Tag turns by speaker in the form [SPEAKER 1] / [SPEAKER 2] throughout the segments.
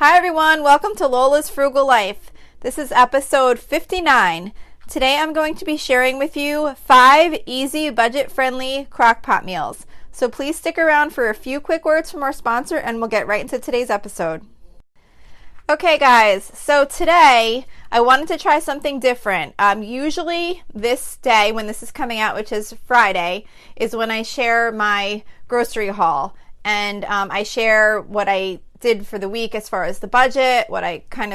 [SPEAKER 1] Hi everyone, welcome to Lola's Frugal Life. This is episode 59. Today I'm going to be sharing with you 5 easy budget-friendly crockpot meals. So please stick around for a few quick words from our sponsor and we'll get right into today's episode. Okay guys, so today I wanted to try something different. Usually this day when this is coming out, which is Friday, is when I share my grocery haul. And I share what I did for the week as far as the budget,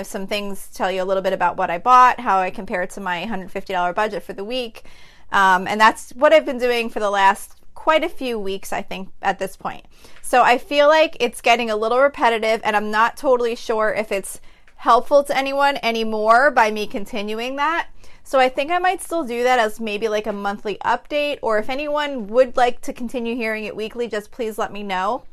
[SPEAKER 1] some things, tell you a little bit about what I bought, how I compare it to my $150 budget for the week. And that's what I've been doing for the last quite a few weeks, I think, at this point. So I feel like it's getting a little repetitive and I'm not totally sure if it's helpful to anyone anymore by me continuing that. So I think I might still do that as maybe like a monthly update, or if anyone would like to continue hearing it weekly, just please let me know.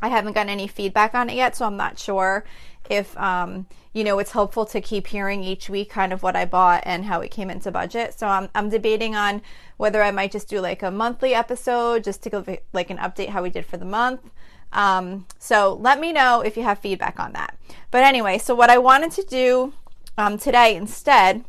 [SPEAKER 1] I haven't gotten any feedback on it yet, so I'm not sure if, it's helpful to keep hearing each week kind of what I bought and how it came into budget. So I'm debating on whether I might just do like a monthly episode just to give like an update how we did for the month. So let me know if you have feedback on that. But anyway, so what I wanted to do today instead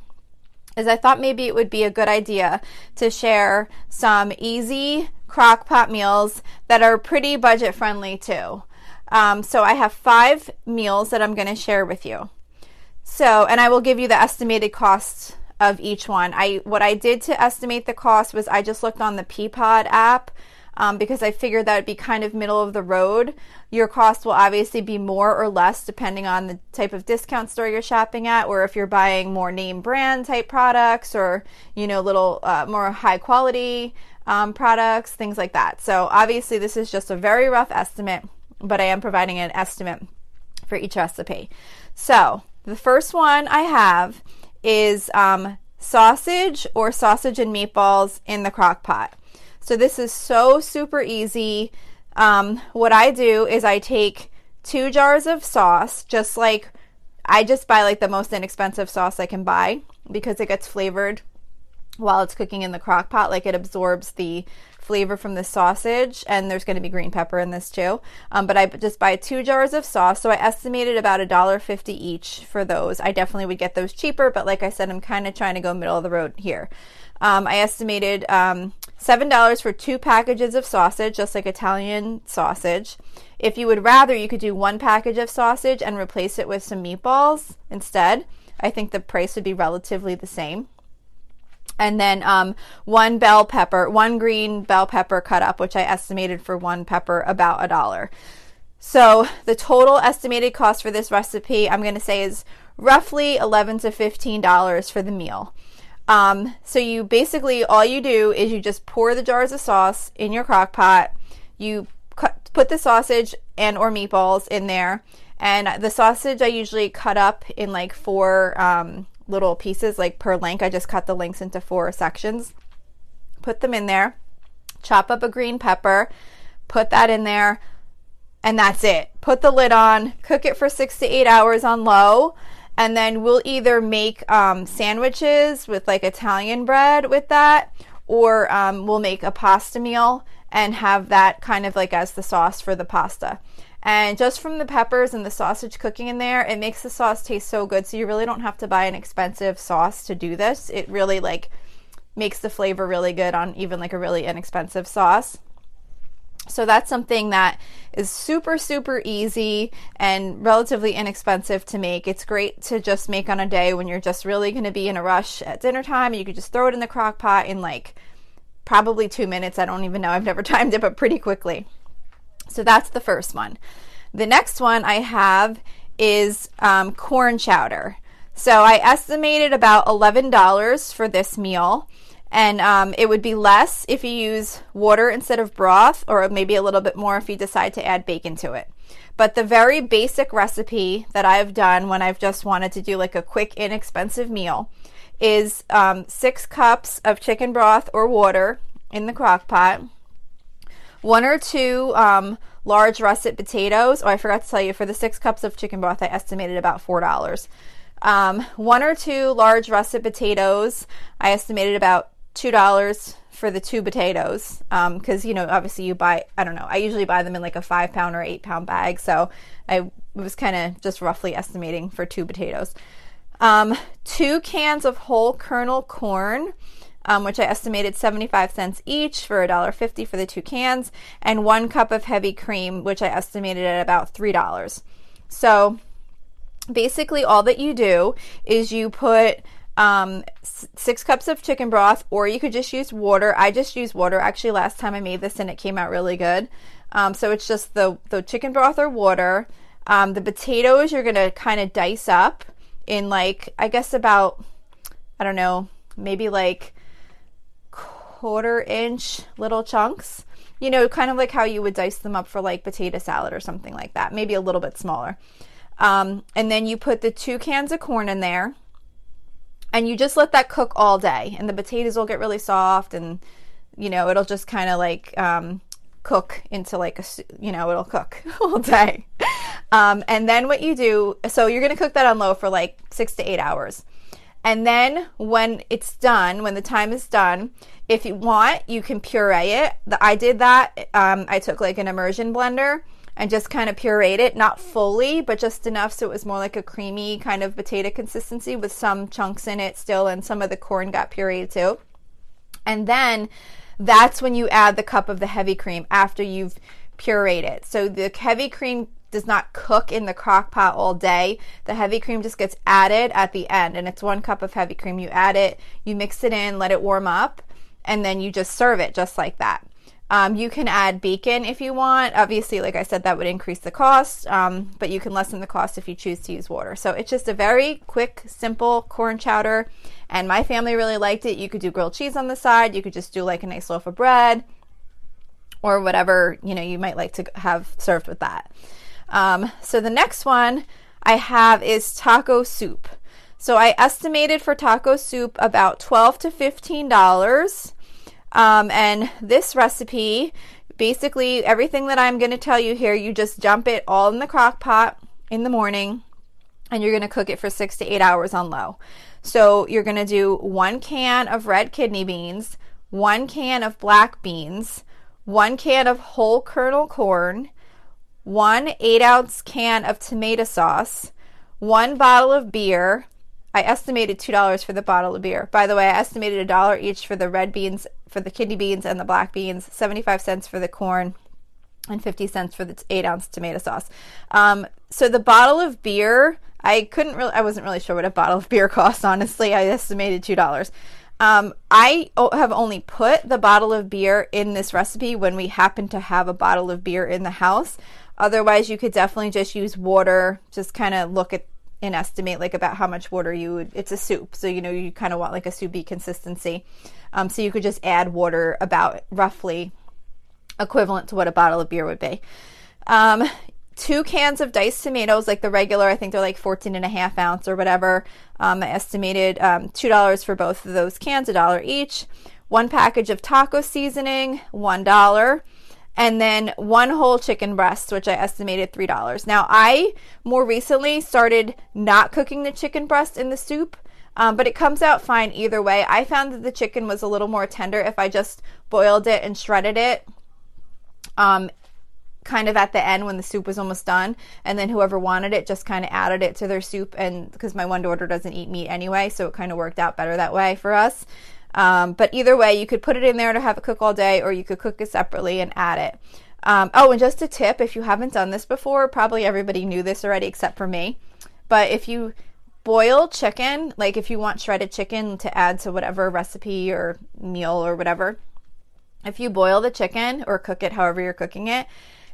[SPEAKER 1] is I thought maybe it would be a good idea to share some easy crock pot meals that are pretty budget friendly too. So I have 5 meals that I'm going to share with you. And I will give you the estimated costs of each one. What I did to estimate the cost was I just looked on the Peapod app because I figured that would be kind of middle of the road. Your cost will obviously be more or less depending on the type of discount store you're shopping at, or if you're buying more name brand type products or, little more high quality products, things like that. So obviously this is just a very rough estimate, but I am providing an estimate for each recipe. So the first one I have is sausage or sausage and meatballs in the crock pot. So this is so super easy. What I do is I take 2 jars of sauce, I just buy like the most inexpensive sauce I can buy because it gets flavored while it's cooking in the crock pot. Like it absorbs the flavor from the sausage, and there's going to be green pepper in this too. But I just buy 2 jars of sauce. So I estimated about $1.50 each for those. I definitely would get those cheaper, but like I said, I'm kind of trying to go middle of the road here. I estimated $7 for 2 packages of sausage, just like Italian sausage. If you would rather, you could do 1 package of sausage and replace it with some meatballs instead. I think the price would be relatively the same. And then 1 green bell pepper cut up, which I estimated for 1 pepper about $1. So the total estimated cost for this recipe, I'm going to say, is roughly $11 to $15 for the meal. So you basically, all you do is you just pour the jars of sauce in your crock pot. You put the sausage and or meatballs in there. And the sausage I usually cut up in like 4 little pieces, like per length. I just cut the lengths into 4 sections. Put them in there. Chop up a green pepper. Put that in there. And that's it. Put the lid on. Cook it for 6 to 8 hours on low. And then we'll either make sandwiches with like Italian bread with that, or we'll make a pasta meal and have that kind of like as the sauce for the pasta. And just from the peppers and the sausage cooking in there, it makes the sauce taste so good. So you really don't have to buy an expensive sauce to do this. It really like makes the flavor really good on even like a really inexpensive sauce. So that's something that is super, super easy and relatively inexpensive to make. It's great to just make on a day when you're just really going to be in a rush at dinner time. You could just throw it in the crock pot in like probably 2 minutes. I don't even know. I've never timed it, but pretty quickly. So that's the first one. The next one I have is corn chowder. So I estimated about $11 for this meal. And it would be less if you use water instead of broth, or maybe a little bit more if you decide to add bacon to it. But the very basic recipe that I've done when I've just wanted to do like a quick, inexpensive meal is 6 cups of chicken broth or water in the crock pot, 1 or 2 large russet potatoes. Oh, I forgot to tell you, for the 6 cups of chicken broth, I estimated about $4. 1 or 2 large russet potatoes, I estimated about $2 for the 2 potatoes, because obviously you buy, I don't know, I usually buy them in like a 5-pound or 8-pound bag, so I was kind of just roughly estimating for 2 potatoes. 2 cans of whole kernel corn, which I estimated 75 cents each for $1.50 for the 2 cans, and 1 cup of heavy cream, which I estimated at about $3. So basically all that you do is you put 6 cups of chicken broth, or you could just use water. I just used water. Actually, last time I made this and it came out really good. So it's just the chicken broth or water. The potatoes you're going to kind of dice up in like, I guess about, I don't know, maybe like 1/4 inch little chunks. Kind of like how you would dice them up for like potato salad or something like that. Maybe a little bit smaller. And then you put the 2 cans of corn in there. And you just let that cook all day, and the potatoes will get really soft, and it'll just kind of like cook into like it'll cook all day. And then what you do, so you're going to cook that on low for like 6 to 8 hours. And then when it's done, when the time is done, if you want, you can puree it. I did that. I took like an immersion blender and just kind of pureed it, not fully, but just enough so it was more like a creamy kind of potato consistency with some chunks in it still, and some of the corn got pureed too. And then that's when you add the cup of the heavy cream after you've pureed it. So the heavy cream does not cook in the crock pot all day. The heavy cream just gets added at the end, and it's 1 cup of heavy cream. You add it, you mix it in, let it warm up, and then you just serve it just like that. You can add bacon if you want. Obviously, like I said, that would increase the cost, but you can lessen the cost if you choose to use water. So it's just a very quick, simple corn chowder, and my family really liked it. You could do grilled cheese on the side. You could just do like a nice loaf of bread or whatever you might like to have served with that. So the next one I have is taco soup. So I estimated for taco soup about $12 to $15. And this recipe, basically everything that I'm going to tell you here, you just dump it all in the crock pot in the morning, and you're going to cook it for 6 to 8 hours on low. So you're going to do 1 can of red kidney beans, 1 can of black beans, 1 can of whole kernel corn, 1 8-ounce can of tomato sauce, 1 bottle of beer. I estimated $2 for the bottle of beer. By the way, I estimated $1 each for the red beans, for the kidney beans and the black beans, 75 cents for the corn, and 50 cents for the 8-ounce tomato sauce. So the bottle of beer, I wasn't really sure what a bottle of beer costs, honestly. I estimated $2. I have only put the bottle of beer in this recipe when we happen to have a bottle of beer in the house. Otherwise, you could definitely just use water, just kind of look at and estimate like about how much water you would, it's a soup, so you kind of want like a soupy consistency. So you could just add water about roughly equivalent to what a bottle of beer would be. 2 cans of diced tomatoes, like the regular, I think they're like 14.5 ounce or whatever. I estimated $2 for both of those cans, $1 each. 1 package of taco seasoning, $1. And then 1 whole chicken breast, which I estimated $3. Now, I more recently started not cooking the chicken breast in the soup, but it comes out fine either way. I found that the chicken was a little more tender if I just boiled it and shredded it kind of at the end when the soup was almost done, and then whoever wanted it just kind of added it to their soup, and because my one daughter doesn't eat meat anyway, so it kind of worked out better that way for us. But either way, you could put it in there to have it cook all day, or you could cook it separately and add it. Oh, and just a tip, if you haven't done this before, probably everybody knew this already except for me, but if you boil chicken, like if you want shredded chicken to add to whatever recipe or meal or whatever, if you boil the chicken or cook it however you're cooking it,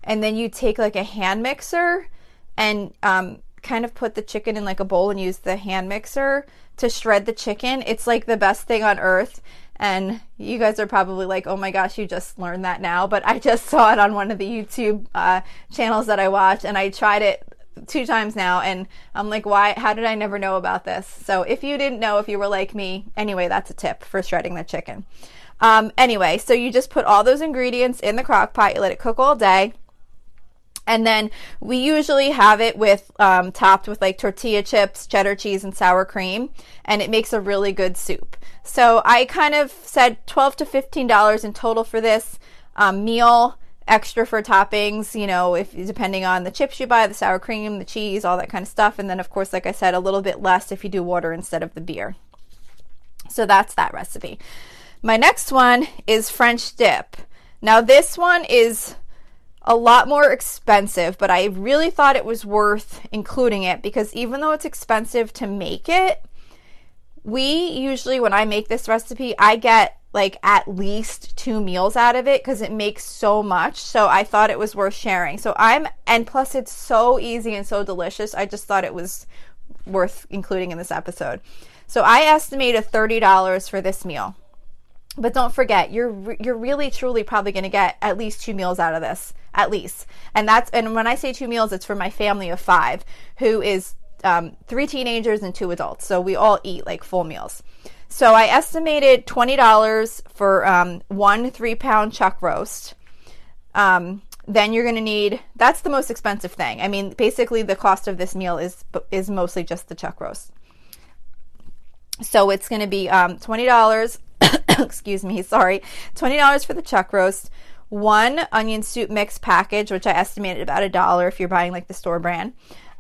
[SPEAKER 1] and then you take like a hand mixer and kind of put the chicken in like a bowl and use the hand mixer to shred the chicken, it's like the best thing on earth. And you guys are probably like, oh my gosh, you just learned that now, but I just saw it on one of the YouTube channels that I watch, and I tried it 2 times now, and I'm like, why, how did I never know about this? So if you didn't know, if you were like me, anyway, that's a tip for shredding the chicken. Anyway, so you just put all those ingredients in the crock pot, you let it cook all day, And then we usually have it with topped with like tortilla chips, cheddar cheese, and sour cream, and it makes a really good soup. So I kind of said $12 to $15 in total for this meal, extra for toppings, you know, if depending on the chips you buy, the sour cream, the cheese, all that kind of stuff. And then of course, like I said, a little bit less if you do water instead of the beer. So that's that recipe. My next one is French dip. Now this one is a lot more expensive, but I really thought it was worth including it because even though it's expensive to make it, we usually, when I make this recipe, I get like at least 2 meals out of it because it makes so much. So I thought it was worth sharing. And plus it's so easy and so delicious. I just thought it was worth including in this episode. So I estimated $30 for this meal. But don't forget, you're really truly probably going to get at least 2 meals out of this, at least. And when I say 2 meals, it's for my family of 5, who is 3 teenagers and 2 adults. So we all eat like full meals. So I estimated $20 for 1 3-pound chuck roast. Then you're going to need, that's the most expensive thing. I mean, basically the cost of this meal is mostly just the chuck roast. So it's going to be $20. Excuse me, sorry. $20 for the chuck roast. 1 onion soup mix package, which I estimated about $1 if you're buying like the store brand.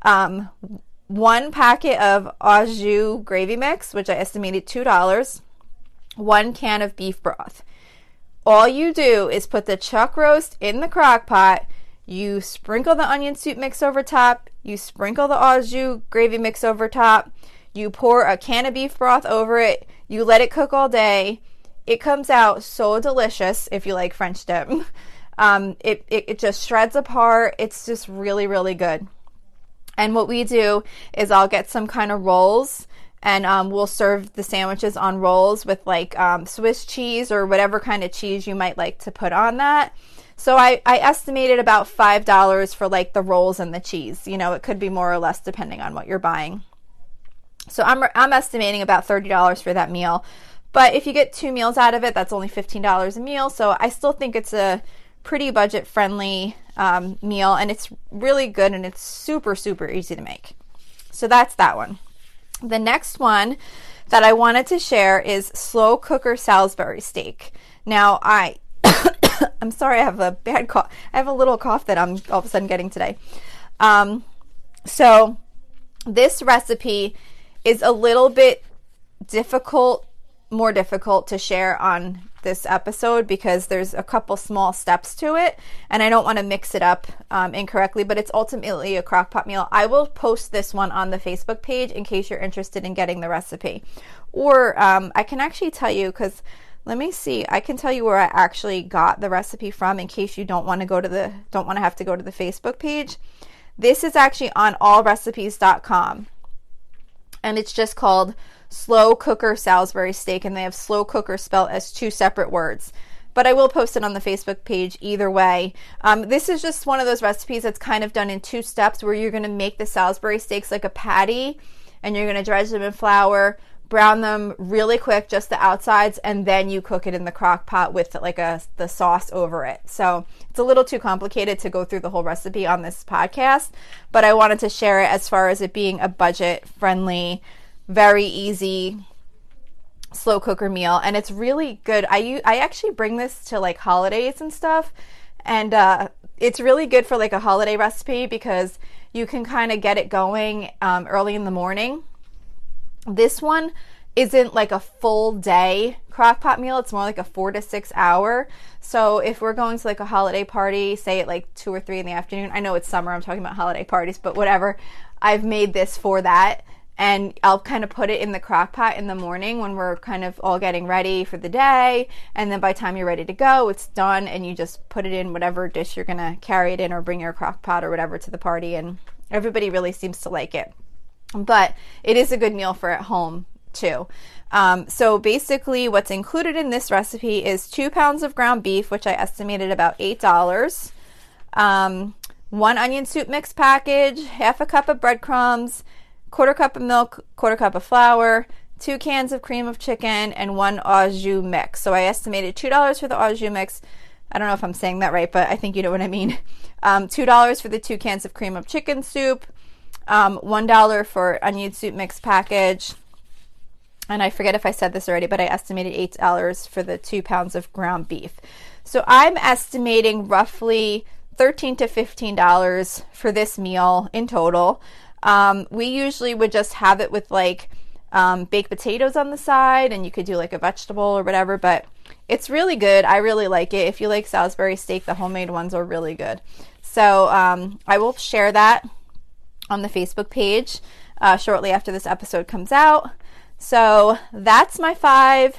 [SPEAKER 1] 1 packet of au jus gravy mix, which I estimated $2. 1 can of beef broth. All you do is put the chuck roast in the crock pot. You sprinkle the onion soup mix over top. You sprinkle the au jus gravy mix over top. You pour a can of beef broth over it. You let it cook all day. It comes out so delicious if you like French dip. It just shreds apart. It's just really, really good. And what we do is I'll get some kind of rolls and we'll serve the sandwiches on rolls with like Swiss cheese or whatever kind of cheese you might like to put on that. So I estimated about $5 for like the rolls and the cheese. You know, it could be more or less depending on what you're buying. So I'm estimating about $30 for that meal. But if you get 2 meals out of it, that's only $15 a meal. So I still think it's a pretty budget-friendly meal, and it's really good, and it's super, super easy to make. So that's that one. The next one that I wanted to share is slow cooker Salisbury steak. Now, I'm sorry, I have a bad cough. I have a little cough that I'm all of a sudden getting today. So this recipe is a little bit more difficult to share on this episode because there's a couple small steps to it and I don't want to mix it up incorrectly, but it's ultimately a crockpot meal. I will post this one on the Facebook page in case you're interested in getting the recipe. Or I can actually tell you, because let me see, I can tell you where I actually got the recipe from in case you don't want to have to go to the Facebook page. This is actually on allrecipes.com. And it's just called slow cooker Salisbury steak, and they have slow cooker spelled as 2 separate words. But I will post it on the Facebook page either way. This is just one of those recipes that's kind of done in 2 steps where you're going to make the Salisbury steaks like a patty, and you're going to dredge them in flour, brown them really quick, just the outsides, and then you cook it in the crock pot with like the sauce over it. So it's a little too complicated to go through the whole recipe on this podcast, but I wanted to share it as far as it being a budget-friendly, very easy slow cooker meal, and it's really good. I actually bring this to like holidays and stuff, and it's really good for like a holiday recipe because you can kind of get it going early in the morning. This one isn't like a full day crock pot meal. It's more like a 4 to 6 hour. So if we're going to like a holiday party, say at like 2 or 3 in the afternoon, I know it's summer, I'm talking about holiday parties, but whatever, I've made this for that. And I'll kind of put it in the crock pot in the morning when we're kind of all getting ready for the day. And then by the time you're ready to go, it's done. And you just put it in whatever dish you're going to carry it in, or bring your crock pot or whatever to the party. And everybody really seems to like it. But it is a good meal for at home too. So basically what's included in this recipe is 2 pounds of ground beef, which I estimated about $8. 1 onion soup mix package, half a cup of breadcrumbs, 1/4 cup of milk, 1/4 cup of flour, 2 cans of cream of chicken, and 1 au jus mix. So I estimated $2 for the au jus mix, I don't know if I'm saying that right, but I think you know what I mean. $2 for the 2 cans of cream of chicken soup, $1 for onion soup mix package, and I forget if I said this already, but I estimated $8 for the 2 pounds of ground beef. So I'm estimating roughly $13 to $15 for this meal in total. We usually would just have it with like baked potatoes on the side, and you could do like a vegetable or whatever, but it's really good. I really like it. If you like Salisbury steak, the homemade ones are really good. So I will share that on the Facebook page shortly after this episode comes out. So that's my 5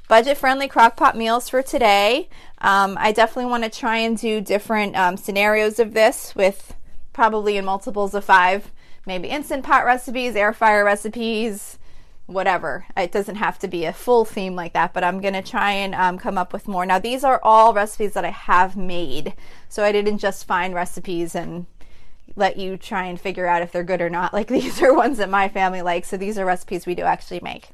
[SPEAKER 1] budget-friendly crockpot meals for today. I definitely want to try and do different scenarios of this with probably in multiples of 5, maybe Instant Pot recipes, air fryer recipes, whatever. It doesn't have to be a full theme like that, but I'm going to try and come up with more. Now, these are all recipes that I have made, so I didn't just find recipes and let you try and figure out if they're good or not. Like, these are ones that my family likes, so these are recipes we do actually make.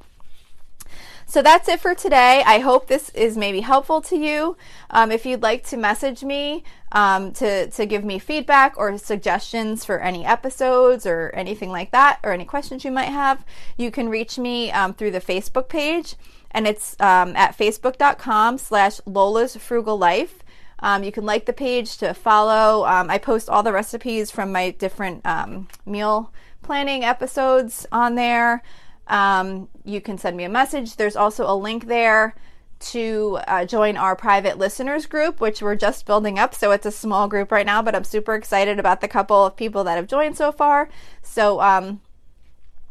[SPEAKER 1] So that's it for today. I hope this is maybe helpful to you. If you'd like to message me to give me feedback or suggestions for any episodes or anything like that, or any questions you might have, you can reach me through the Facebook page, and it's at facebook.com/Lola's Frugal Life. You can like the page to follow. I post all the recipes from my different meal planning episodes on there. You can send me a message. There's also a link there to join our private listeners group, which we're just building up. So it's a small group right now, but I'm super excited about the couple of people that have joined so far. So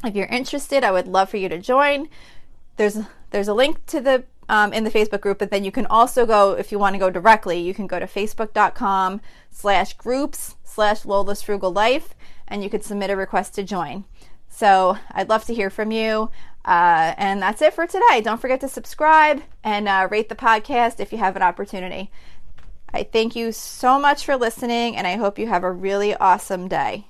[SPEAKER 1] if you're interested, I would love for you to join. There's a link to the in the Facebook group, but then you can also go, if you want to go directly, you can go to facebook.com/groups/Lola's Frugal Life, and you could submit a request to join. So I'd love to hear from you. And that's it for today. Don't forget to subscribe and rate the podcast if you have an opportunity. I thank you so much for listening, and I hope you have a really awesome day.